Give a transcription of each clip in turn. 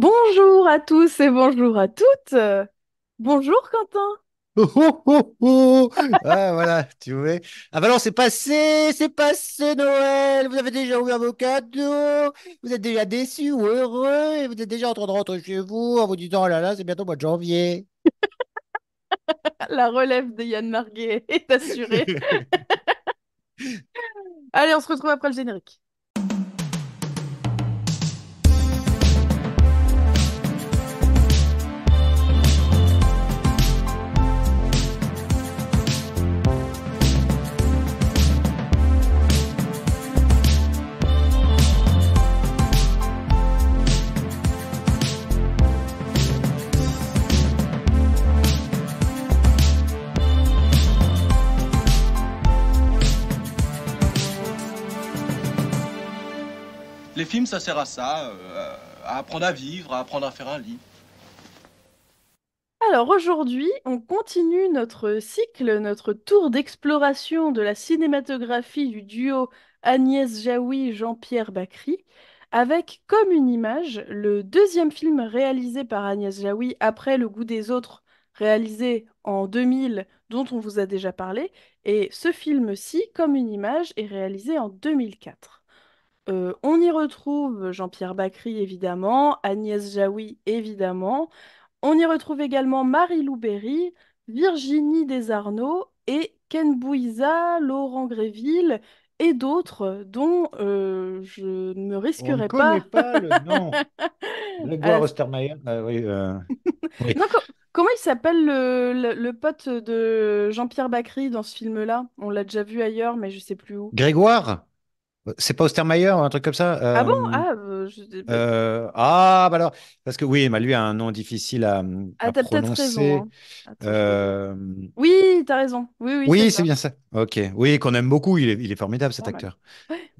Bonjour à tous et bonjour à toutes. Bonjour Quentin. Oh, oh, oh, oh. Ah, voilà, tu vois. Ah bah non, c'est passé Noël. Vous avez déjà ouvert vos cadeaux. Vous êtes déjà déçus ou heureux et vous êtes déjà en train de rentrer chez vous en vous disant, oh là là, c'est bientôt le mois de janvier. La relève de Yann Marguet est assurée. Allez, on se retrouve après le générique. Les films, ça sert à ça, à apprendre à vivre, à apprendre à faire un lit. Alors aujourd'hui, on continue notre cycle, notre tour d'exploration de la cinématographie du duo Agnès Jaoui-Jean-Pierre Bacry, avec comme une image le deuxième film réalisé par Agnès Jaoui après Le goût des autres, réalisé en 2000, dont on vous a déjà parlé, et ce film-ci, comme une image, est réalisé en 2004. On y retrouve Jean-Pierre Bacry évidemment, Agnès Jaoui évidemment, on y retrouve également Marie-Lou Berry, Virginie Desarnaud et Ken Bouiza, Laurent Gréville et d'autres dont je ne me On ne risquerai connaît pas. pas le nom. à Grégoire la- Ostermayer. Oui, oui. Non, comment il s'appelle le pote de Jean-Pierre Bacry dans ce film-là? On l'a déjà vu ailleurs, mais je sais plus où. Grégoire? C'est pas Ostermayer, un truc comme ça? Ah bon? Bah alors, parce que oui, bah lui a un nom difficile à T'as peut-être raison, prononcer. hein. Attends, je vais. Euh, Oui, t'as raison. Oui, oui, c'est Oui, c'est ça. bien ça. Ok. Oui, qu'on aime beaucoup. Il est formidable, cet Pas mal. acteur.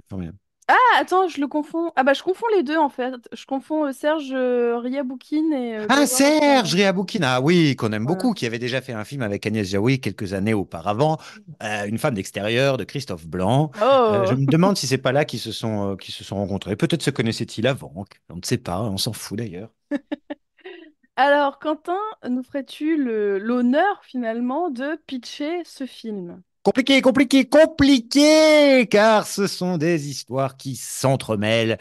Formidable. Ah, attends, je le confonds. Ah bah je confonds les deux en fait. Je confonds Serge Riaboukine et Ah, Grégoire Serge Ostermayer. Riaboukina, oui, qu'on aime Voilà. beaucoup, qui avait déjà fait un film avec Agnès Jaoui quelques années auparavant, Une femme d'extérieur de Christophe Blanc. Je Oh! me demande si c'est pas là qu'ils se sont rencontrés. Peut-être se connaissaient-ils avant. On ne sait pas. On s'en fout d'ailleurs. Alors, Quentin, nous ferais-tu l'honneur finalement de pitcher ce film? Compliqué, compliqué, compliqué, car ce sont des histoires qui s'entremêlent.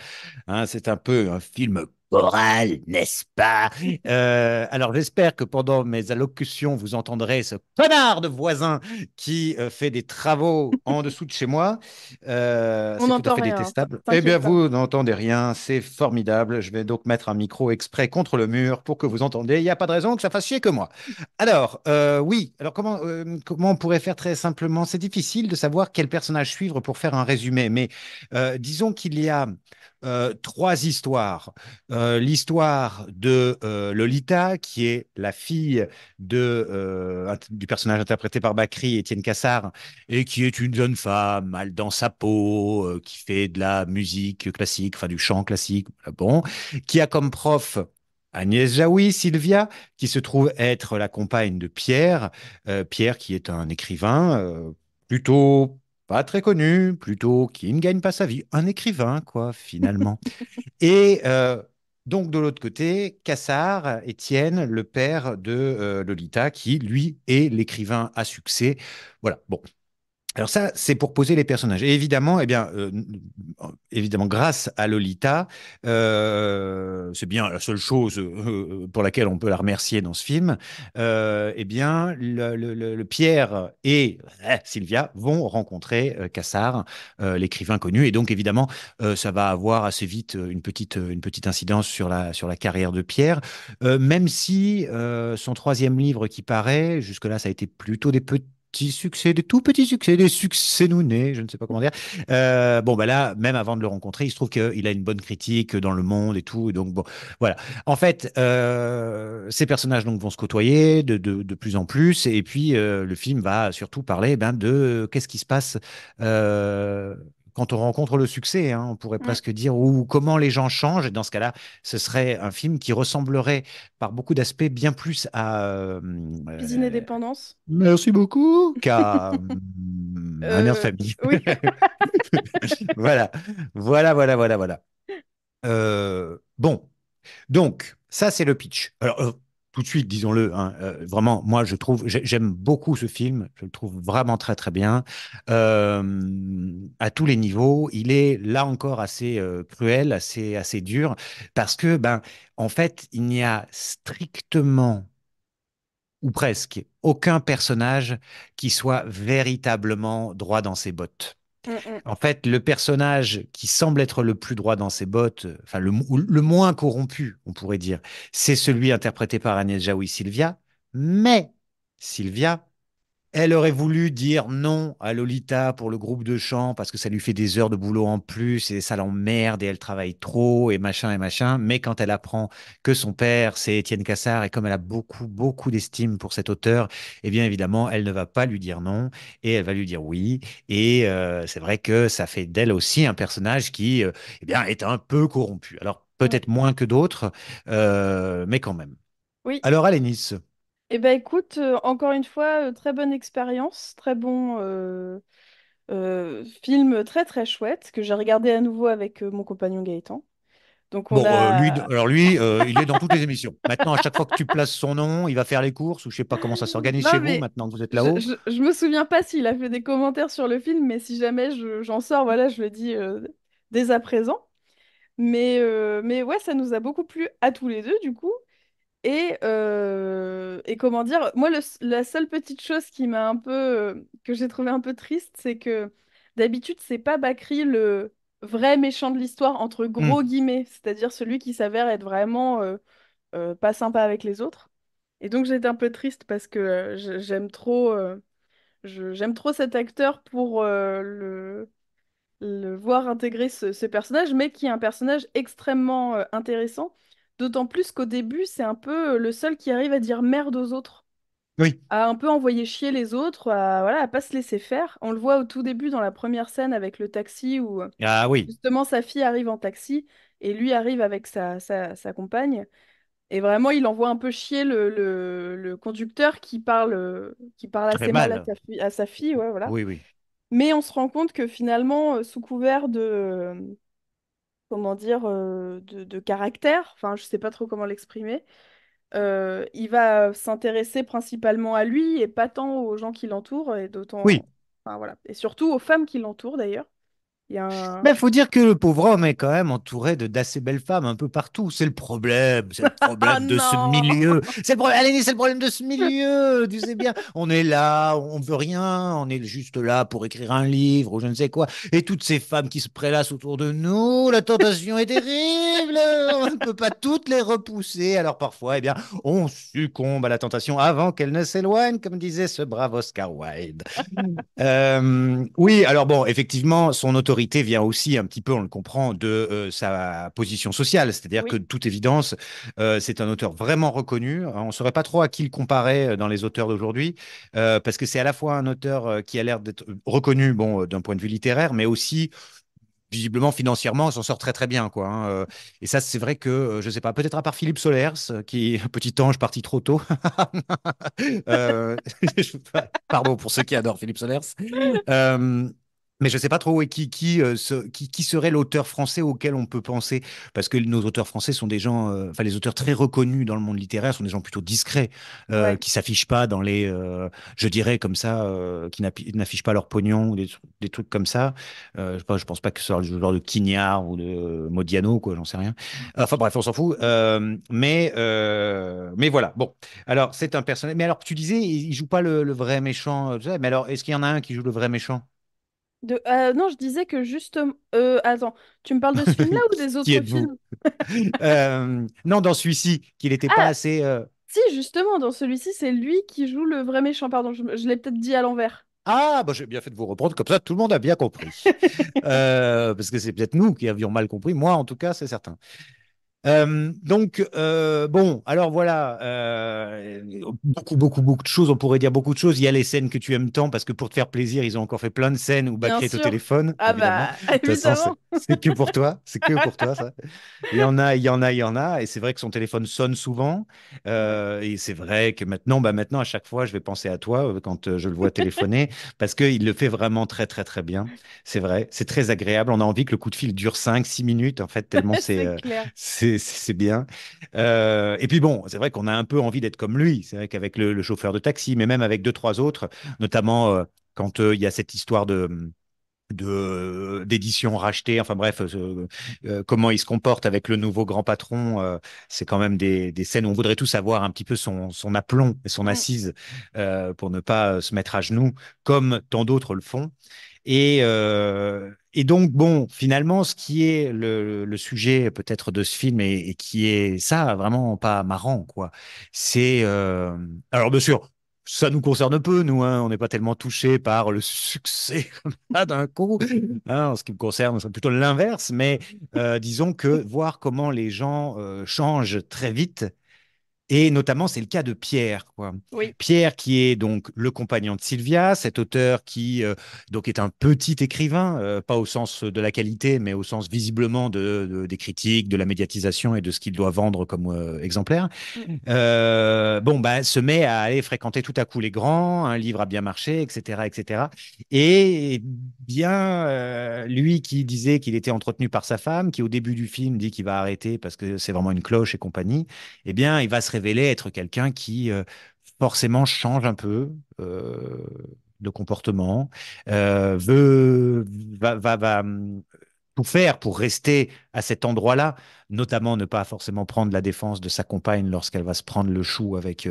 Hein, c'est un peu un film choral, n'est-ce pas? Alors j'espère que pendant mes allocutions, vous entendrez ce connard de voisin qui fait des travaux en dessous de chez moi. On C'est tout à n'entend fait rien, détestable. Eh bien, t'inquiète pas. vous n'entendez rien, c'est formidable. Je vais donc mettre un micro exprès contre le mur pour que vous entendiez. Il n'y a pas de raison que ça fasse chier que moi. Alors, oui. Alors, comment on pourrait faire très simplement? C'est difficile de savoir quel personnage suivre pour faire un résumé, mais disons qu'il y a trois histoires. L'histoire de Lolita, qui est la fille du personnage interprété par Bakri, Étienne Cassard, et qui est une jeune femme mal dans sa peau, qui fait de la musique classique, enfin du chant classique, bon, qui a comme prof Agnès Jaoui, Sylvia, qui se trouve être la compagne de Pierre. Pierre, qui est un écrivain plutôt pas très connu, plutôt qui ne gagne pas sa vie. Un écrivain, quoi, finalement. Et donc, de l'autre côté, Cassard, Étienne, le père de Lolita, qui, lui, est l'écrivain à succès. Voilà, bon, alors ça, c'est pour poser les personnages. Et évidemment, évidemment, grâce à Lolita, c'est bien la seule chose pour laquelle on peut la remercier dans ce film. Eh bien, le Pierre et Sylvia vont rencontrer Cassard, l'écrivain connu, et donc évidemment, ça va avoir assez vite une petite incidence sur la carrière de Pierre, même si son troisième livre qui paraît, jusque-là, ça a été plutôt des petits succès, des tout petits succès, des succès nounés, je ne sais pas comment dire. Bon, bah là, même avant de le rencontrer, il se trouve qu'il a une bonne critique dans le monde et tout. Et donc, bon, voilà. En fait, ces personnages donc, vont se côtoyer de plus en plus. Et puis, le film va surtout parler ben, de qu'est-ce qui se passe euh, quand on rencontre le succès, hein, on pourrait Mm. presque dire, ou comment les gens changent. Et dans ce cas-là, ce serait un film qui ressemblerait par beaucoup d'aspects bien plus à Cuisine et dépendance. merci beaucoup, qu'à un air de Euh, famille. oui. Voilà, voilà, voilà, voilà, voilà. Bon. Donc, ça, c'est le pitch. Alors, tout de suite, disons-le, hein, vraiment, moi, j'aime beaucoup ce film. Je le trouve vraiment très, très bien. À tous les niveaux, il est là encore assez cruel, assez dur, parce que, ben, en fait, il n'y a strictement ou presque aucun personnage qui soit véritablement droit dans ses bottes. Mm, mm. En fait, le personnage qui semble être le plus droit dans ses bottes, enfin le moins corrompu, on pourrait dire, c'est celui interprété par Agnès Jaoui Sylvia. Mais Sylvia, elle aurait voulu dire non à Lolita pour le groupe de chant parce que ça lui fait des heures de boulot en plus et ça l'emmerde et elle travaille trop et machin et machin. Mais quand elle apprend que son père, c'est Étienne Cassard et comme elle a beaucoup, beaucoup d'estime pour cet auteur, eh bien évidemment, elle ne va pas lui dire non et elle va lui dire oui. Et c'est vrai que ça fait d'elle aussi un personnage qui eh bien, est un peu corrompu. Alors Mm. peut-être moins que d'autres, mais quand même. Oui. Alors Alénis, Eh ben écoute, encore une fois, très bonne expérience, très bon film très très chouette que j'ai regardé à nouveau avec mon compagnon Gaëtan. Donc on bon, a... il est dans toutes les émissions. Maintenant, à chaque fois que tu places son nom, il va faire les courses ou je sais pas comment ça s'organise chez Non vous mais maintenant que vous êtes là-haut. je me souviens pas s'il a fait des commentaires sur le film, mais si jamais j'en sors, voilà, je le dis dès à présent. Mais ouais, ça nous a beaucoup plu à tous les deux du coup. Et comment dire, moi, la seule petite chose qui m'a un peu, que j'ai trouvé un peu triste, c'est que d'habitude, c'est pas Bakri le vrai méchant de l'histoire, entre Hmm. gros guillemets, c'est-à-dire celui qui s'avère être vraiment pas sympa avec les autres. Et donc, j'étais un peu triste parce que j'aime trop cet acteur pour le voir intégrer ce personnage, mais qui est un personnage extrêmement intéressant. D'autant plus qu'au début, c'est un peu le seul qui arrive à dire merde aux autres, Oui. à un peu envoyer chier les autres, à voilà, à pas se laisser faire. On le voit au tout début dans la première scène avec le taxi où Ah oui. justement sa fille arrive en taxi et lui arrive avec sa compagne. Et vraiment, il envoie un peu chier le conducteur qui parle Très assez mal mal. à sa fille, ouais, voilà. Oui, oui. Mais on se rend compte que finalement, sous couvert comment dire, de caractère, enfin, je sais pas trop comment l'exprimer, il va s'intéresser principalement à lui et pas tant aux gens qui l'entourent, et Oui. d'autant, enfin, voilà, et surtout aux femmes qui l'entourent d'ailleurs. Il y a un... Mais il faut dire que le pauvre homme est quand même entouré de d'assez belles femmes un peu partout. C'est le Ah problème de ce non! milieu. C'est le problème, Alénie, c'est le problème de ce milieu. Tu sais bien, on est là, on veut rien, on est juste là pour écrire un livre ou je ne sais quoi. Et toutes ces femmes qui se prélassent autour de nous, la tentation est terrible. On ne peut pas toutes les repousser. Alors parfois, eh bien, on succombe à la tentation avant qu'elle ne s'éloigne, comme disait ce brave Oscar Wilde. Oui, alors bon, effectivement, son autorité vient aussi un petit peu, on le comprend, de sa position sociale. C'est-à-dire que, Oui, de toute évidence, c'est un auteur vraiment reconnu. On ne saurait pas trop à qui le comparer dans les auteurs d'aujourd'hui, parce que c'est à la fois un auteur qui a l'air d'être reconnu, bon, d'un point de vue littéraire, mais aussi visiblement financièrement, on s'en sort très très bien, quoi, hein. Et ça, c'est vrai que, je sais pas, peut-être à part Philippe Solers, qui est un petit ange parti trop tôt. Euh, Pardon pour ceux qui adorent Philippe Solers. Euh, mais je ne sais pas trop qui serait l'auteur français auquel on peut penser, parce que nos auteurs français sont des gens, enfin les auteurs très reconnus dans le monde littéraire sont des gens plutôt discrets, ouais. qui s'affichent pas dans les, je dirais comme ça, qui n'affichent pas leur pognon ou des trucs comme ça. Je pense pas que ce soit le genre de Quignard ou de Modiano, quoi, j'en sais rien. Enfin bref, on s'en fout. Mais voilà. Bon, alors c'est un personnage. Mais alors tu disais, il joue pas le vrai méchant. Tu sais, mais alors est-ce qu'il y en a un qui joue le vrai méchant? Non, je disais que justement... attends, tu me parles de ce film-là ou des Qui autres êtes-vous? films? Non, dans celui-ci, qu'il n'était pas Ah, assez. si, justement, dans celui-ci, c'est lui qui joue le vrai méchant. Pardon, je l'ai peut-être dit à l'envers. Ah, bah, j'ai bien fait de vous reprendre, comme ça tout le monde a bien compris. Parce que c'est peut-être nous qui avions mal compris, moi en tout cas, c'est certain. Bon, alors voilà, beaucoup de choses, on pourrait dire beaucoup de choses. Il y a les scènes que tu aimes tant, parce que pour te faire plaisir, ils ont encore fait plein de scènes où Bien Bacri est au sûr. téléphone, Ah évidemment. bah, De toute façon, évidemment. c'est que pour toi, c'est que pour toi, ça. Il y en a, et c'est vrai que son téléphone sonne souvent. Ouais. Et c'est vrai que maintenant, à chaque fois, je vais penser à toi quand je le vois téléphoner, parce qu'il le fait vraiment très, très, très bien. C'est vrai, c'est très agréable. On a envie que le coup de fil dure 5, 6 minutes, en fait, tellement C'est clair. c'est bien. Et puis bon, c'est vrai qu'on a un peu envie d'être comme lui. C'est vrai qu'avec le chauffeur de taxi, mais même avec deux, trois autres, notamment quand il y a cette histoire d'édition rachetée, enfin bref, comment il se comporte avec le nouveau grand patron, c'est quand même des scènes où on voudrait tous avoir un petit peu son aplomb et son Mm, assise pour ne pas se mettre à genoux, comme tant d'autres le font. Et donc, bon, finalement, ce qui est le sujet peut-être de ce film et qui est ça, vraiment pas marrant, quoi, c'est... alors, bien sûr, ça nous concerne peu, nous, hein, on n'est pas tellement touchés par le succès comme ça d'un coup. Hein, en ce qui me concerne, c'est plutôt l'inverse, mais disons que voir comment les gens changent très vite et notamment, c'est le cas de Pierre, quoi. oui. Pierre, qui est donc le compagnon de Sylvia, cet auteur qui donc est un petit écrivain, pas au sens de la qualité, mais au sens visiblement des critiques, de la médiatisation et de ce qu'il doit vendre comme exemplaire. Mm. Bon, bah, se met à aller fréquenter tout à coup les grands, un livre a bien marché, etc., etc. Et bien, lui qui disait qu'il était entretenu par sa femme, qui au début du film dit qu'il va arrêter parce que c'est vraiment une cloche et compagnie, eh bien, il va se révéler être quelqu'un qui forcément change un peu de comportement, veut, va tout faire pour rester à cet endroit-là, notamment ne pas forcément prendre la défense de sa compagne lorsqu'elle va se prendre le chou avec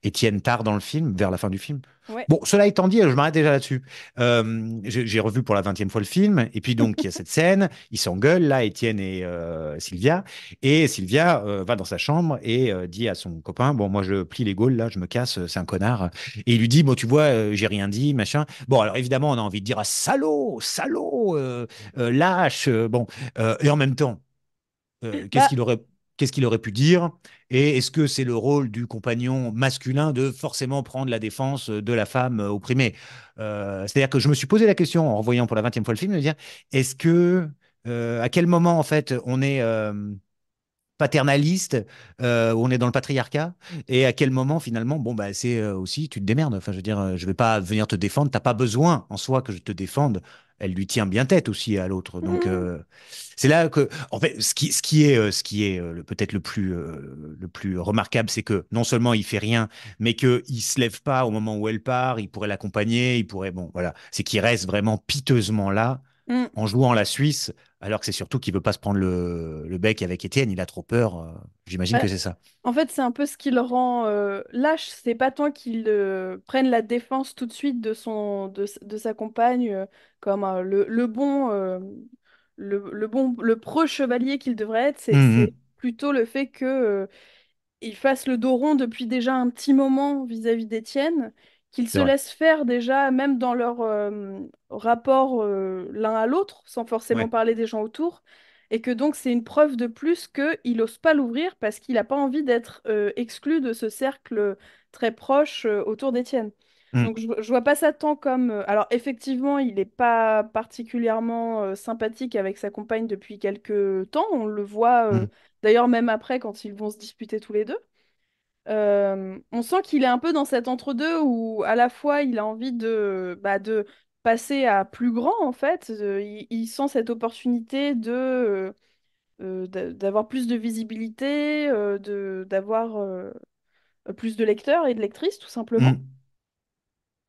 Étienne tard dans le film, vers la fin du film. Ouais. Bon, cela étant dit, je m'arrête déjà là-dessus. J'ai revu pour la 20e fois le film, et puis donc il y a cette scène, ils s'engueulent, là, Étienne et Sylvia, et Sylvia va dans sa chambre et dit à son copain, bon, moi je plie les gaules, là, je me casse, c'est un connard. Et il lui dit, bon, tu vois, j'ai rien dit, machin. Bon, alors évidemment, on a envie de dire, ah, salaud, salaud, lâche, bon. Et en même temps, qu'est-ce Bah, qu'il aurait, qu'est-ce qu'il aurait pu dire? Et est-ce que c'est le rôle du compagnon masculin de forcément prendre la défense de la femme opprimée? C'est-à-dire que je me suis posé la question en revoyant pour la 20e fois le film, de dire, est-ce que, à quel moment en fait on est paternaliste, où on est dans le patriarcat, et à quel moment finalement, bon bah c'est aussi tu te démerdes. Enfin, je veux dire, je vais pas venir te défendre. T'as pas besoin en soi que je te défende. Elle lui tient bien tête aussi à l'autre. Donc c'est là que, en fait, ce qui est peut-être le plus remarquable, c'est que non seulement il fait rien, mais que il se lève pas au moment où elle part. Il pourrait l'accompagner, il pourrait, bon voilà, c'est qu'il reste vraiment piteusement là mm. en jouant la Suisse, alors que c'est surtout qu'il veut pas se prendre le bec avec Étienne, il a trop peur. J'imagine Bah, que c'est ça. en fait, c'est un peu ce qui le rend lâche. C'est pas tant qu'il prenne la défense tout de suite de sa compagne comme le pro chevalier qu'il devrait être. C'est Mhm. plutôt le fait que il fasse le dos rond depuis déjà un petit moment vis-à-vis d'Étienne, qu'il C'est se vrai. laisse faire déjà, même dans leur rapport l'un à l'autre, sans forcément Ouais. parler des gens autour, et que donc c'est une preuve de plus qu'il n'ose pas l'ouvrir parce qu'il n'a pas envie d'être exclu de ce cercle très proche autour d'Étienne. Mhm. Donc je vois pas ça tant comme... alors effectivement, il n'est pas particulièrement sympathique avec sa compagne depuis quelques temps, on le voit Mhm. d'ailleurs même après quand ils vont se disputer tous les deux. On sent qu'il est un peu dans cet entre-deux où à la fois il a envie de passer à plus grand en fait. Il sent cette opportunité d'avoir plus de visibilité, d'avoir plus de lecteurs et de lectrices tout simplement. Mhm.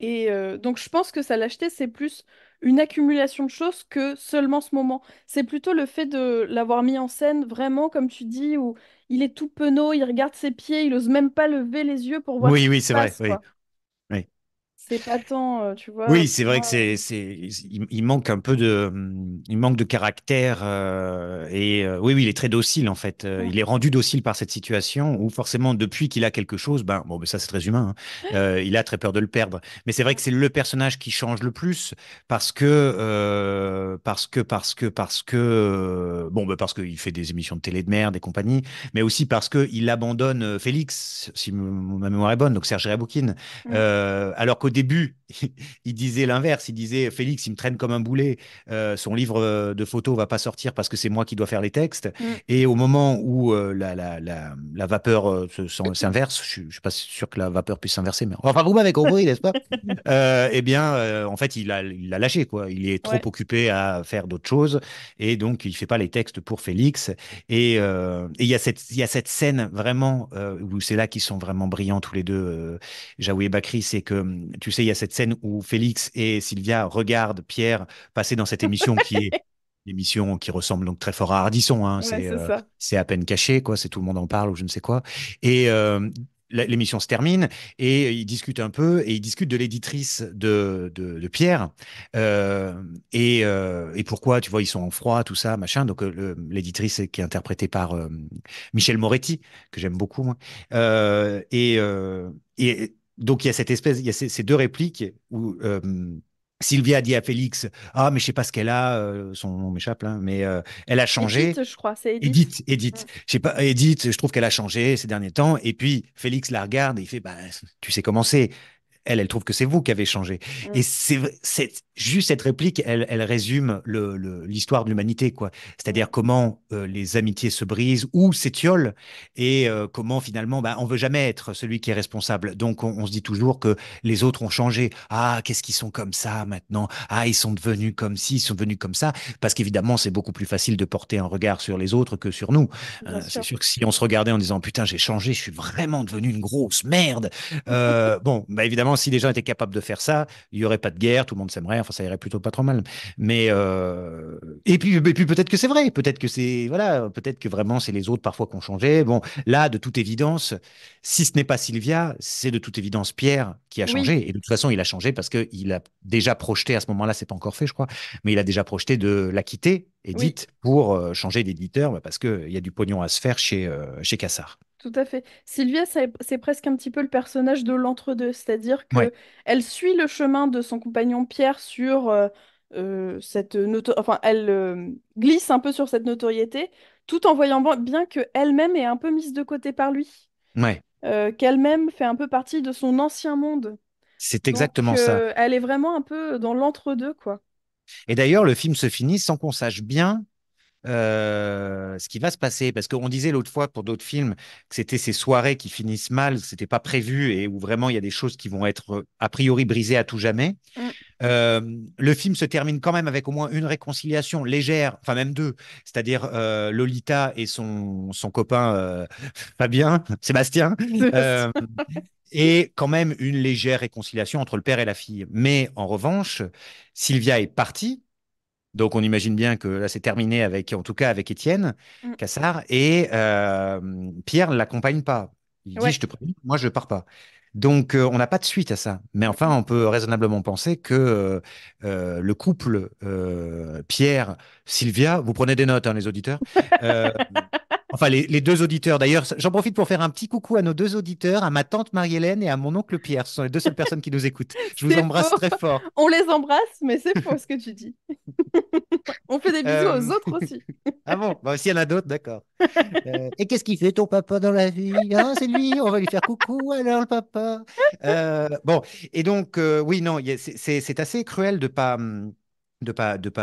Et donc je pense que sa lâcheté, c'est plus une accumulation de choses que seulement ce moment. C'est plutôt le fait de l'avoir mis en scène vraiment, comme tu dis, où il est tout penaud, il regarde ses pieds, il ose même pas lever les yeux pour voir ce Oui, qui oui, se c'est vrai. passe, Oui, quoi. oui. C'est pas tant, tu vois, Oui, pour c'est vrai que moi. il manque un peu il manque de caractère et oui, oui, il est très docile en fait. Mm, Il est rendu docile par cette situation où forcément depuis qu'il a quelque chose, ben bon, ben, ça c'est très humain. Hein, il a très peur de le perdre. Mais c'est vrai que c'est le personnage qui change le plus parce que bon, ben, parce qu'il fait des émissions de télé de merde et compagnie, mais aussi parce que il abandonne Félix, si ma mémoire est bonne, donc Serge Réabouquine. mm, Alors qu'au début, il disait l'inverse. Il disait Félix, il me traîne comme un boulet. Son livre de photos va pas sortir parce que c'est moi qui dois faire les textes. Mm. Et au moment où la vapeur s'inverse, je suis pas sûr que la vapeur puisse s'inverser, mais enfin, vous m'avez compris, n'est-ce pas? Eh bien, en fait, il l'a lâché, quoi. Il est trop Ouais. occupé à faire d'autres choses. Et donc, il fait pas les textes pour Félix. Et il y a cette scène vraiment où c'est là qu'ils sont vraiment brillants tous les deux, Jaoui et Bakri. C'est que, tu sais, il y a cette scène où Félix et Sylvia regardent Pierre passer dans cette émission qui est une émission qui ressemble donc très fort à Ardisson. Hein. Ouais, c'est ça. C'est à peine caché, quoi. C'est tout le monde en parle ou je ne sais quoi. Et l'émission se termine et ils discutent un peu et ils discutent de l'éditrice de Pierre et pourquoi, tu vois, ils sont en froid, tout ça, machin. Donc l'éditrice qui est interprétée par Michel Moretti, que j'aime beaucoup, moi. Et donc il y a cette espèce, il y a ces deux répliques où Sylvia dit à Félix, ah mais je sais pas ce qu'elle a, son nom m'échappe là, mais elle a changé. Edith, je crois, c'est Edith. Edith. Mm. Je sais pas, Edith, je trouve qu'elle a changé ces derniers temps. Et puis, Félix la regarde et il fait, bah, tu sais comment c'est. Elle trouve que c'est vous qui avez changé. Mm. Et c'est juste cette réplique, elle résume l'histoire de l'humanité, quoi. Mm. C'est-à-dire comment les amitiés se brisent ou s'étiolent et comment finalement, bah, on veut jamais être celui qui est responsable. Donc, on se dit toujours que les autres ont changé. Ah, qu'est-ce qu'ils sont comme ça maintenant? Ah, ils sont devenus comme ci, ils sont devenus comme ça. Parce qu'évidemment, c'est beaucoup plus facile de porter un regard sur les autres que sur nous. Bien C'est sûr. sûr que si on se regardait en disant, putain, j'ai changé, je suis vraiment devenu une grosse merde. Bon, bah évidemment, si les gens étaient capables de faire ça, il n'y aurait pas de guerre, tout le monde s'aimerait, enfin, ça irait plutôt pas trop mal. Mais et puis peut-être que c'est vrai, peut-être que c'est voilà, peut-être que vraiment c'est les autres parfois qui ont changé. Bon, là, de toute évidence, si ce n'est pas Sylvia, c'est de toute évidence Pierre qui a Oui, changé. Et de toute façon, il a changé parce qu'il a déjà projeté à ce moment-là, c'est pas encore fait, je crois, mais il a déjà projeté de la quitter, oui, Edith, pour changer d'éditeur, bah, parce qu'il y a du pognon à se faire chez Cassard. tout à fait. Sylvia, c'est presque un petit peu le personnage de l'entre-deux, c'est-à-dire que Ouais, elle suit le chemin de son compagnon Pierre sur enfin, elle glisse un peu sur cette notoriété, tout en voyant bien que elle-même est un peu mise de côté par lui, ouais, qu'elle-même fait un peu partie de son ancien monde. c'est Donc, exactement ça. elle est vraiment un peu dans l'entre-deux, quoi. Et d'ailleurs, le film se finit sans qu'on sache bien ce qui va se passer. Parce qu'on disait l'autre fois pour d'autres films que c'était ces soirées qui finissent mal, que c'était pas prévu et où vraiment il y a des choses qui vont être a priori brisées à tout jamais. Mm. Le film se termine quand même avec au moins une réconciliation légère, enfin même deux, c'est-à-dire Lolita et son copain Fabien, Sébastien. Euh, et quand même une légère réconciliation entre le père et la fille. Mais en revanche, Sylvia est partie, donc on imagine bien que là c'est terminé avec, en tout cas avec Étienne Mm. Cassard, et Pierre ne l'accompagne pas. Il dit, Ouais. je te préviens, moi je ne pars pas. Donc on n'a pas de suite à ça. Mais enfin, Mm. on peut raisonnablement penser que le couple Pierre-Sylvia, vous prenez des notes, hein, les auditeurs, euh, enfin, les deux auditeurs, d'ailleurs, j'en profite pour faire un petit coucou à nos deux auditeurs, à ma tante Marie-Hélène et à mon oncle Pierre. Ce sont les deux seules personnes qui nous écoutent. Je vous C'est embrasse faux. très fort. On les embrasse, mais c'est faux ce que tu dis. On fait des bisous aux Euh, autres aussi. Ah bon, bah, s'il y en a d'autres, d'accord. Et qu'est-ce qu'il fait ton papa dans la vie? Ah, c'est lui, on va lui faire coucou alors le papa. Bon, et donc, oui, non, c'est assez cruel de pas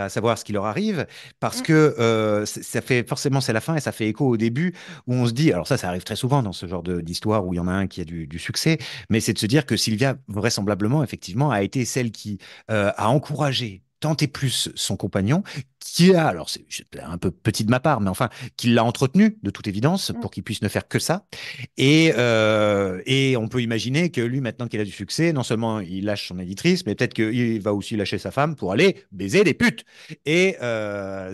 savoir ce qui leur arrive parce Mm, que ça fait forcément, c'est la fin et ça fait écho au début où on se dit, alors ça arrive très souvent dans ce genre d'histoire où il y en a un qui a du succès, mais c'est de se dire que Sylvia, vraisemblablement, effectivement, a été celle qui a encouragé tant et plus son compagnon, qui a, alors c'est un peu petit de ma part, mais enfin, qui l'a entretenu de toute évidence mm. pour qu'il puisse ne faire que ça. Et on peut imaginer que lui, maintenant qu'il a du succès, non seulement il lâche son éditrice, mais peut-être qu'il va aussi lâcher sa femme pour aller baiser des putes. Et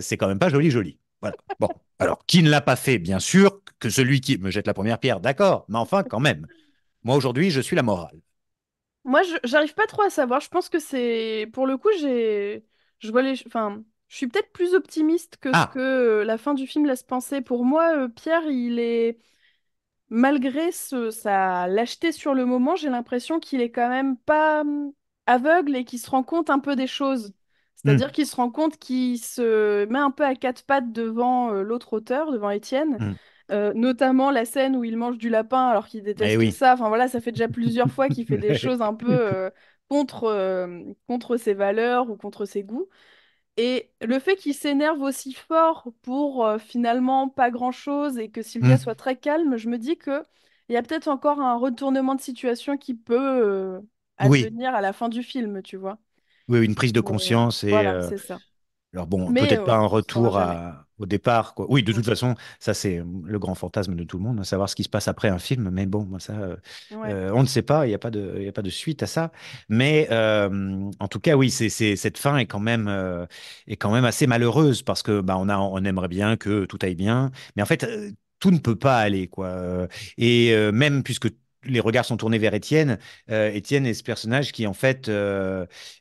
c'est quand même pas joli, joli. Voilà. Bon. Alors, qui ne l'a pas fait, bien sûr, que celui qui me jette la première pierre, d'accord, mais enfin, quand même. Moi, aujourd'hui, je suis la morale. Moi, j'arrive pas trop à savoir. Je pense que c'est. Pour le coup, Je vois les. Enfin, je suis peut-être plus optimiste que ce que Ah, la fin du film laisse penser. Pour moi, Pierre, il est. Malgré sa lâcheté sur le moment, j'ai l'impression qu'il est quand même pas aveugle et qu'il se rend compte un peu des choses. C'est-à-dire hum, qu'il se rend compte qu'il se met un peu à quatre pattes devant l'autre auteur, devant Étienne. hum. Notamment la scène où il mange du lapin alors qu'il Eh déteste oui. ça. Enfin voilà, ça fait déjà plusieurs fois qu'il fait des choses un peu contre ses valeurs ou contre ses goûts. Et le fait qu'il s'énerve aussi fort pour finalement pas grand-chose et que Sylvia Hmm. soit très calme, je me dis que il y a peut-être encore un retournement de situation qui peut Oui, advenir à la fin du film, tu vois. oui, une prise de Mais conscience et voilà, c'est ça. alors bon, Mais peut-être pas un on saura retour jamais. au départ, quoi. Oui, de Mm. toute façon, ça c'est le grand fantasme de tout le monde, hein, savoir ce qui se passe après un film. Mais bon, moi, ça, Ouais. on ne sait pas, il y a pas de suite à ça. Mais en tout cas, oui, cette fin est quand même assez malheureuse parce que bah, on aimerait bien que tout aille bien, mais en fait, tout ne peut pas aller, quoi. Et même puisque les regards sont tournés vers Étienne, Étienne est ce personnage qui en fait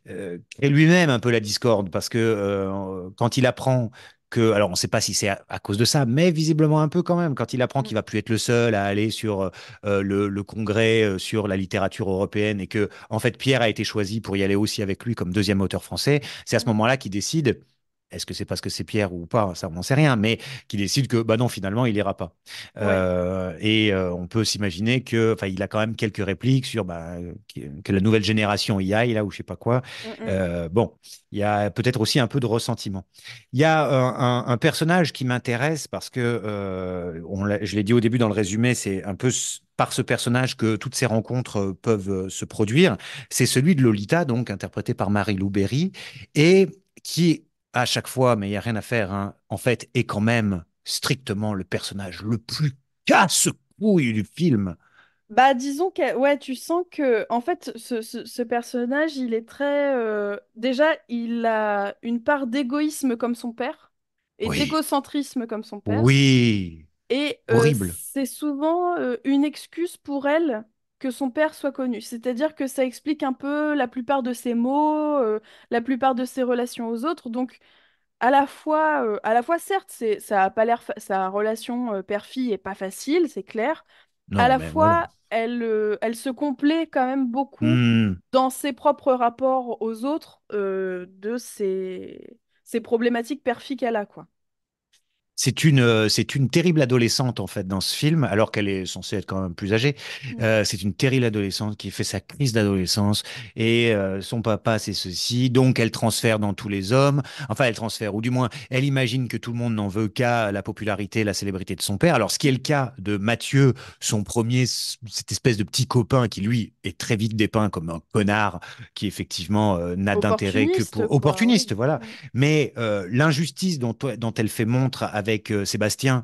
crée lui-même un peu la discorde parce que quand il apprend que, alors on ne sait pas si c'est à cause de ça, mais visiblement un peu quand même, quand il apprend Mm. qu'il va plus être le seul à aller sur le congrès sur la littérature européenne et que en fait Pierre a été choisi pour y aller aussi avec lui comme deuxième auteur français, c'est à ce Mm. moment-là qu'il décide. Est-ce que c'est parce que c'est Pierre ou pas? Ça, on n'en sait rien, mais qu'il décide que, bah non, finalement, il ira pas. Ouais. Et on peut s'imaginer que, enfin, il a quand même quelques répliques sur bah, que la nouvelle génération y aille, là, ou je sais pas quoi. Mm, mm. Bon, il y a peut-être aussi un peu de ressentiment. Il y a un personnage qui m'intéresse parce que, je l'ai dit au début dans le résumé, c'est un peu par ce personnage que toutes ces rencontres peuvent se produire. C'est celui de Lolita, donc interprété par Marie-Lou Berry, et qui, à chaque fois, mais il n'y a rien à faire, hein, en fait, est quand même strictement le personnage le plus casse-couille du film. Bah, disons que ouais, tu sens que en fait ce personnage, il est très déjà, il a une part d'égoïsme comme son père et Oui, d'égocentrisme comme son père oui, et horrible. c'est souvent une excuse pour elle que son père soit connu. C'est-à-dire que ça explique un peu la plupart de ses mots, la plupart de ses relations aux autres. Donc à la fois certes, ça a pas l'air sa relation père-fille est pas facile, c'est clair. À Non, la mais voilà. fois, elle se complaît quand même beaucoup Hmm. dans ses propres rapports aux autres de ses problématiques père-fille qu'elle a, quoi. C'est une terrible adolescente en fait dans ce film, alors qu'elle est censée être quand même plus âgée. Mm. C'est une terrible adolescente qui fait sa crise d'adolescence et son papa c'est ceci, donc elle transfère dans tous les hommes. Enfin, elle transfère, ou du moins, elle imagine que tout le monde n'en veut qu'à la popularité, la célébrité de son père. Alors, ce qui est le cas de Mathieu, son premier, cette espèce de petit copain qui lui est très vite dépeint comme un connard qui effectivement n'a d'intérêt que Opportuniste, pour quoi, oui. opportuniste, voilà. Mm. Mais l'injustice dont elle fait montre avec Sébastien,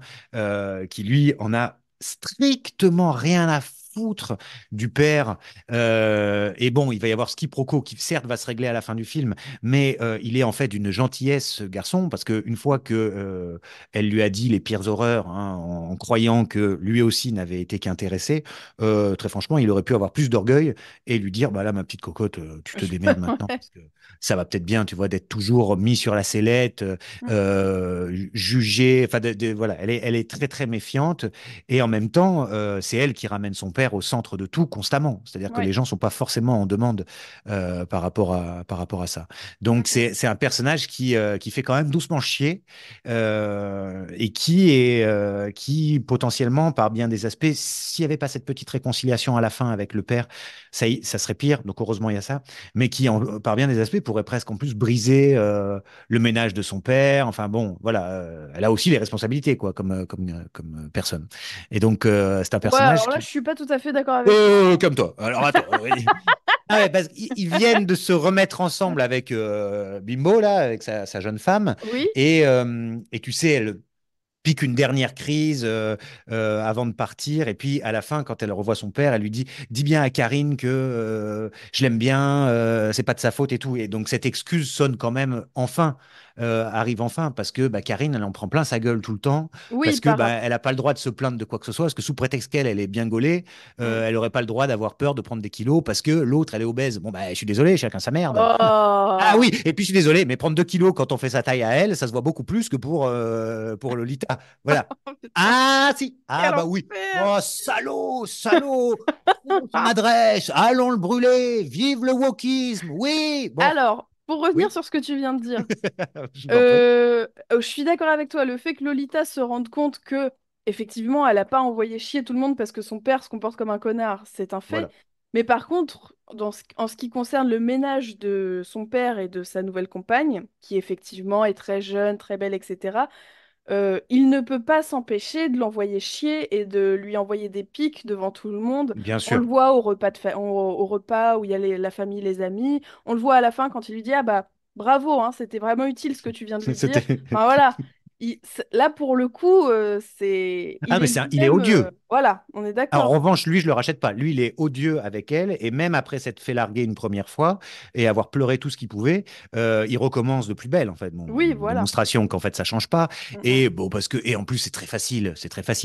qui lui en a strictement rien à foutre du père. Et bon, il va y avoir ce quiproquo qui certes va se régler à la fin du film, mais il est en fait d'une gentillesse, ce garçon, parce qu'une fois que elle lui a dit les pires horreurs, hein, en croyant que lui aussi n'avait été qu'intéressé, très franchement, il aurait pu avoir plus d'orgueil et lui dire, bah là, ma petite cocotte, tu te démerdes maintenant, Ouais. parce que ça va peut-être bien, tu vois, d'être toujours mis sur la sellette, Mm. jugée. Enfin, voilà, elle est très très méfiante et en même temps, c'est elle qui ramène son père au centre de tout constamment. C'est-à-dire que Ouais. les gens sont pas forcément en demande par rapport à ça. Donc Mm, c'est un personnage qui fait quand même doucement chier et qui potentiellement, par bien des aspects, s'il n'y avait pas cette petite réconciliation à la fin avec le père, ça serait pire. Donc heureusement il y a ça, mais qui, par bien des aspects, pourrait presque en plus briser le ménage de son père. Enfin bon, voilà, elle a aussi des responsabilités, quoi, comme personne. Et donc, c'est un mm. Ouais, alors personnage là, je qui... suis pas tout à fait d'accord avec toi. Comme toi. Alors attends. Ah ouais, parce qu'ils ils viennent de se remettre ensemble avec Bimbo, là, avec sa jeune femme. Oui, Et tu sais, elle pique une dernière crise avant de partir. Et puis, à la fin, quand elle revoit son père, elle lui dit, dis bien à Karine que je l'aime bien, c'est pas de sa faute et tout. Et donc, cette excuse sonne quand même enfin, arrive enfin, parce que bah, Karine, elle en prend plein sa gueule tout le temps, oui, parce que bah, elle n'a pas le droit de se plaindre de quoi que ce soit, parce que sous prétexte qu'elle, elle est bien gaulée, Mm. elle n'aurait pas le droit d'avoir peur de prendre des kilos, parce que l'autre, elle est obèse. Bon, bah, je suis désolé, chacun sa merde. Ah Oh, oui, et puis je suis désolé, mais prendre 2 kilos quand on fait sa taille à elle, ça se voit beaucoup plus que pour Lolita. Voilà. putain, Ah si, ah quel bah oui. enfer! Oh salaud, salaud, trouvons son adresse, allons le brûler, vive le wokisme, oui. Bon, Alors, pour revenir oui, sur ce que tu viens de dire, je t'en prie. je suis d'accord avec toi. Le fait que Lolita se rende compte que, effectivement, elle n'a pas envoyé chier tout le monde parce que son père se comporte comme un connard, c'est un fait. Voilà. Mais par contre, en ce qui concerne le ménage de son père et de sa nouvelle compagne, qui effectivement est très jeune, très belle, etc., il ne peut pas s'empêcher de l'envoyer chier et de lui envoyer des pics devant tout le monde. Bien On le sûr. voit au repas, au repas où il y a la famille, les amis. On le voit à la fin quand il lui dit, ah bah bravo, hein, c'était vraiment utile ce que tu viens de lui dire. C'était... Enfin voilà. Là pour le coup, Ah, il mais est il est lui-même. odieux. Voilà, on est En d'accord. revanche, lui, je le rachète pas. Lui, il est odieux avec elle, et même après s'être fait larguer une première fois et avoir pleuré tout ce qu'il pouvait, il recommence de plus belle, en fait. Bon, Oui, voilà. démonstration qu'en fait, ça change pas. Mm, mm. Et bon, et en plus, c'est très facile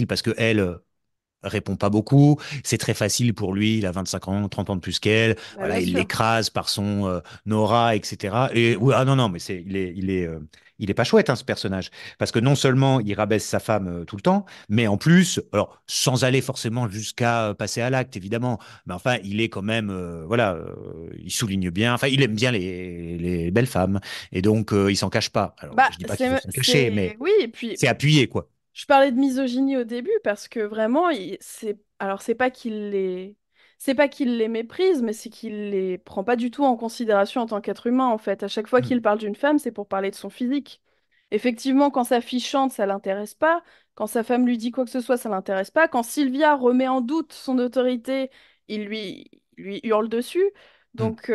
parce que elle répond pas beaucoup. C'est très facile pour lui. Il a 25 ans, 30 ans de plus qu'elle. Bah, Voilà, bien il sûr. l'écrase par son aura, etc. Et oui, ah non, non, mais il est pas chouette, hein, ce personnage. Parce que non seulement il rabaisse sa femme tout le temps, mais en plus, alors, sans aller forcément jusqu'à passer à l'acte, évidemment, mais enfin, il est quand même, voilà, il souligne bien, enfin, il aime bien les belles femmes. Et donc, il s'en cache pas. Alors, Bah, je dis pas qu'il faut s'en cacher, mais Oui, et puis c'est appuyé, quoi. je parlais de misogynie au début parce que vraiment, alors c'est pas qu'il les méprise, mais c'est qu'il les prend pas du tout en considération en tant qu'être humain en fait. À chaque fois Mm, qu'il parle d'une femme, c'est pour parler de son physique. Effectivement, quand sa fille chante, ça l'intéresse pas. Quand sa femme lui dit quoi que ce soit, ça l'intéresse pas. Quand Sylvia remet en doute son autorité, lui hurle dessus. mm. Donc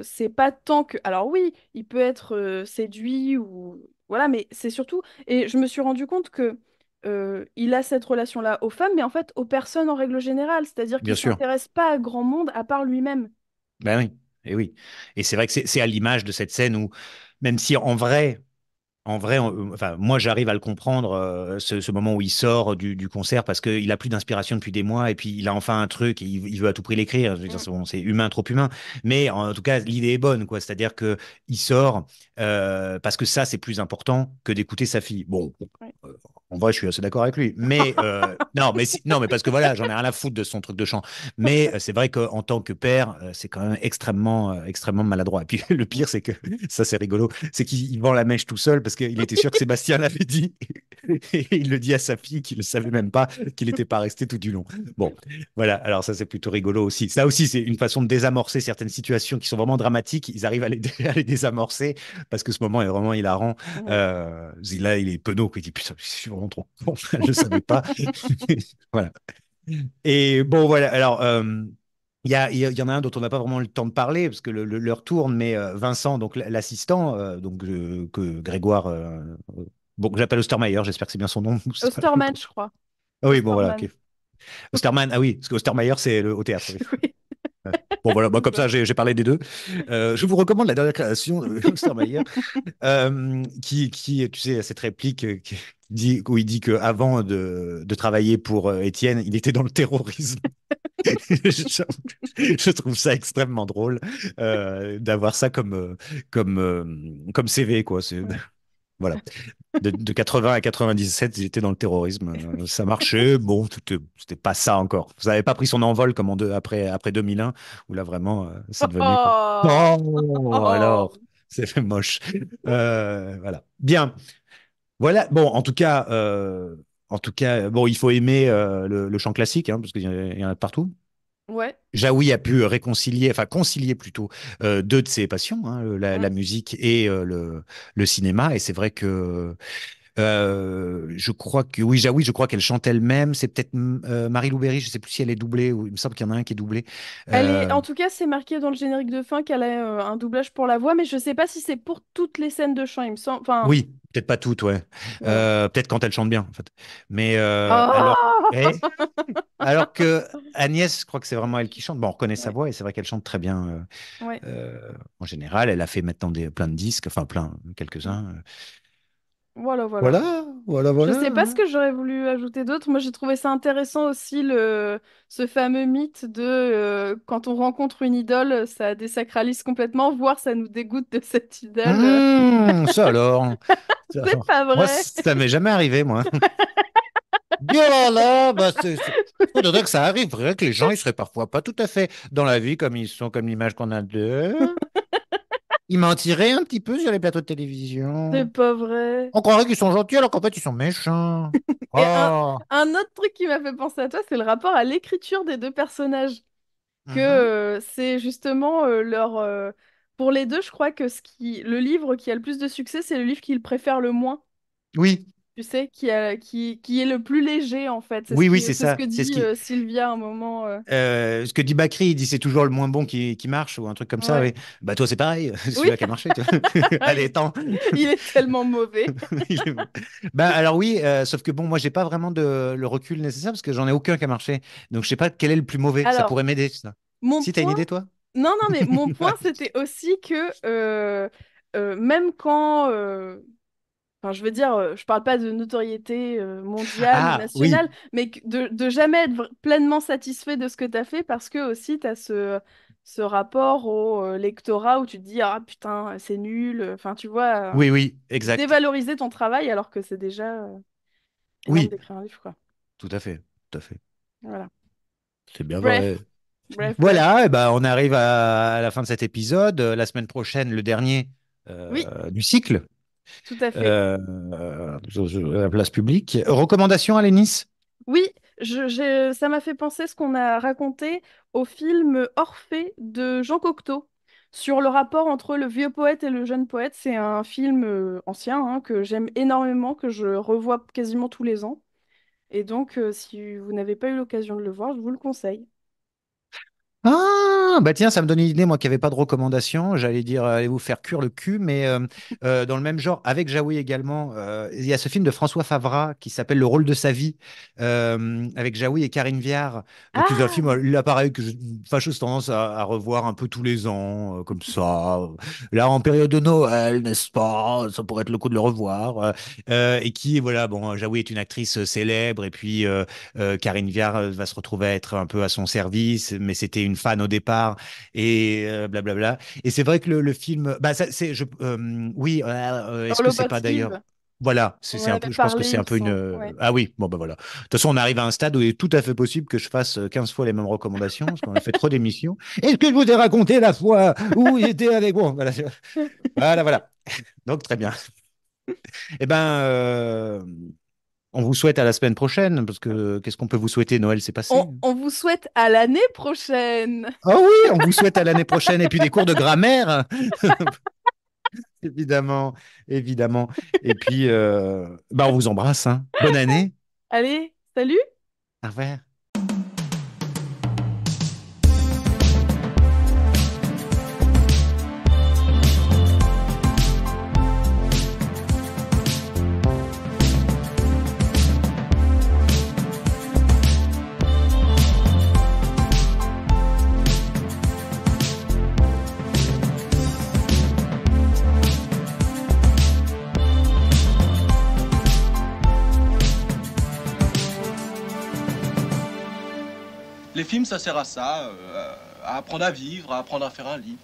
c'est pas tant que. Alors oui, il peut être séduit ou voilà, mais c'est surtout. Et je me suis rendu compte que il a cette relation-là aux femmes, mais en fait aux personnes en règle générale. C'est-à-dire qu'il Bien sûr. s'intéresse pas à grand monde à part lui-même. Ben oui, et oui. Et c'est vrai que c'est à l'image de cette scène où, même si en vrai, enfin, moi j'arrive à le comprendre, ce moment où il sort du concert parce qu'il a plus d'inspiration depuis des mois et puis il a enfin un truc et il veut à tout prix l'écrire. Je veux dire, Mm. bon, c'est humain, trop humain. Mais en tout cas, l'idée est bonne, quoi. C'est-à-dire que il sort parce que ça, c'est plus important que d'écouter sa fille. Bon, Ouais. euh, en vrai, je suis assez d'accord avec lui. Mais non, non, mais parce que voilà, j'en ai rien à foutre de son truc de chant. Mais c'est vrai qu'en tant que père, c'est quand même extrêmement maladroit. Et puis le pire, c'est que ça, c'est rigolo, c'est qu'il vend la mèche tout seul parce qu'il était sûr que Sébastien l'avait dit. Et il le dit à sa fille qui ne le savait même pas qu'il n'était pas resté tout du long. Bon, voilà. Alors ça, c'est plutôt rigolo aussi. Ça aussi, c'est une façon de désamorcer certaines situations qui sont vraiment dramatiques. Ils arrivent à à les désamorcer parce que ce moment est vraiment hilarant. Mhm. Là, il est penaud. Il dit, putain, je suis vraiment trop con. Je ne savais pas. Voilà. Et bon, voilà. Alors, il y en a un dont on n'a pas vraiment le temps de parler parce que l'heure tourne, mais Vincent, donc l'assistant, que Grégoire, bon, que j'appelle Ostermayer, j'espère que c'est bien son nom. C'est pas Osterman, l'autre. je crois. Ah oui, bon, voilà, Osterman. ok. Osterman, ah oui, parce que Ostermayer, c'est au théâtre, oui. Oui. Ouais. Bon, voilà, bah, comme ça, j'ai parlé des deux. Je vous recommande la dernière création de Ostermayer, tu sais, cette réplique où il dit qu'avant de travailler pour Étienne, il était dans le terrorisme. je, je trouve ça extrêmement drôle d'avoir ça comme CV, quoi. Ouais. Voilà. De 80 à 97, j'étais dans le terrorisme. Ça marchait. Bon, c'était pas ça encore. Ça n'avait pas pris son envol comme après 2001, où là, vraiment, c'est devenu. Oh. Oh, Oh. alors, c'est fait moche. Voilà. Bien. Voilà. Bon, en tout cas, bon, il faut aimer le chant classique, hein, parce qu'il y en a partout. Ouais. Jaoui a pu réconcilier, enfin concilier plutôt, deux de ses passions, hein, la Mm. musique et le cinéma. Et c'est vrai que je crois que oui, Jaoui, je crois qu'elle chante elle-même. C'est peut-être Marie-Lou Berry, je sais plus si elle est doublée ou il me semble qu'il y en a un qui est doublé. Euh, En tout cas, c'est marqué dans le générique de fin qu'elle a un doublage pour la voix, mais je sais pas si c'est pour toutes les scènes de chant, il me semble. Enfin, oui, peut-être pas toutes, ouais. voilà. Peut-être quand elle chante bien, en fait. Mais Oh. alors que Agnès, je crois que c'est vraiment elle qui chante. Bon, on reconnaît sa Ouais. voix et c'est vrai qu'elle chante très bien. Ouais. En général, elle a fait maintenant plein de disques, enfin Mm. quelques-uns. Voilà, voilà. Voilà, voilà, Je voilà, sais pas ce hein. que j'aurais voulu ajouter d'autre. Moi, j'ai trouvé ça intéressant aussi, ce fameux mythe de quand on rencontre une idole, ça désacralise complètement, voire ça nous dégoûte de cette idole. Ça alors, ça C'est alors. pas Moi, vrai. ça m'est jamais arrivé, moi. Bien là, bah, faudrait que ça arrive. Vrai que les gens, ils seraient parfois pas tout à fait dans la vie comme ils sont, comme l'image qu'on a d'eux. Ils mentiraient un petit peu sur les plateaux de C'est télévision. pas vrai. On croirait qu'ils sont gentils alors qu'en fait, ils sont méchants. Et Oh. un autre truc qui m'a fait penser à toi, c'est le rapport à l'écriture des deux personnages. que Mhm. c'est justement pour les deux, je crois que le livre qui a le plus de succès, c'est le livre qu'ils préfèrent le moins. Oui, Tu sais, qui est le plus léger en fait. oui, oui, c'est C'est ce ça. que C'est ce dit qui, Sylvia à un moment. ce que dit Bakri, il dit c'est toujours le moins bon qui marche ou un truc comme ça. Ouais. Oui. Bah toi c'est pareil, c'est Oui, celui-là qui a marché. Tu vois. Allez, il, tant. il est tellement mauvais. Il est- Bah alors oui, sauf que bon, moi j'ai pas vraiment le recul nécessaire parce que j'en ai aucun qui a marché. Donc je sais pas quel est le plus mauvais. Ça Alors, pourrait m'aider ça. mon Si t'as une point, idée toi? non, non, mais mon point, c'était aussi que même quand, enfin, je veux dire, je parle pas de notoriété mondiale ou Ah oui, nationale, mais de jamais être pleinement satisfait de ce que tu as fait parce que aussi tu as ce rapport au lectorat où tu te dis, ah putain, c'est nul. Enfin, tu vois, oui, oui, exact. dévaloriser ton travail alors que c'est déjà énorme Oui, d'écrire un livre, quoi. tout à fait, tout à fait. Voilà. C'est bien vrai. Bref, bref, bref. Voilà, et ben on arrive à la fin de cet épisode. La semaine prochaine, le dernier Oui, du cycle. tout à fait. À la place publique. Recommandation à Nice? Oui, ça m'a fait penser ce qu'on a raconté au film Orphée de Jean Cocteau sur le rapport entre le vieux poète et le jeune poète. C'est un film ancien hein, que j'aime énormément, que je revois quasiment tous les ans. Et donc, si vous n'avez pas eu l'occasion de le voir, je vous le conseille. Ah, bah tiens, ça me donne une idée, moi qui n'avais pas de recommandation. J'allais dire, allez vous faire cuire le cul, mais dans le même genre, avec Jaoui également, il y a ce film de François Favras qui s'appelle Le rôle de sa vie, avec Jaoui et Karine Viard, qui est un film, Ah, là pareil, que j'ai une fâcheuse tendance à revoir un peu tous les ans, comme ça. Là, en période de Noël, n'est-ce pas? Ça pourrait être le coup de le revoir. Et qui, voilà, bon, Jaoui est une actrice célèbre, et puis Karine Viard va se retrouver à être un peu à son service, mais c'était une fan au départ et blablabla. Et c'est vrai que le film, bah ça, oui, est-ce que c'est pas d'ailleurs, Hurlopative, voilà, on en c'est un avait peu, je pense que parlé, c'est il un me peu une, semble. Ouais. ah oui, bon bah voilà. De toute façon, on arrive à un stade où il est tout à fait possible que je fasse 15 fois les mêmes recommandations parce qu'on a fait trop d'émissions. Est-ce que je vous ai raconté la fois où j'étais avec vous? Voilà, voilà, voilà. Donc très bien. Eh ben, on vous souhaite à la semaine prochaine, parce que qu'est-ce qu'on peut vous souhaiter? Noël, c'est passé. On vous souhaite à l'année prochaine. Ah oui, on vous souhaite à l'année prochaine et puis des cours de grammaire, évidemment, évidemment. Et puis, bah, on vous embrasse, hein. Bonne année. Allez, salut! Au revoir. Les films, ça sert à ça, à apprendre à vivre, à apprendre à faire un lit.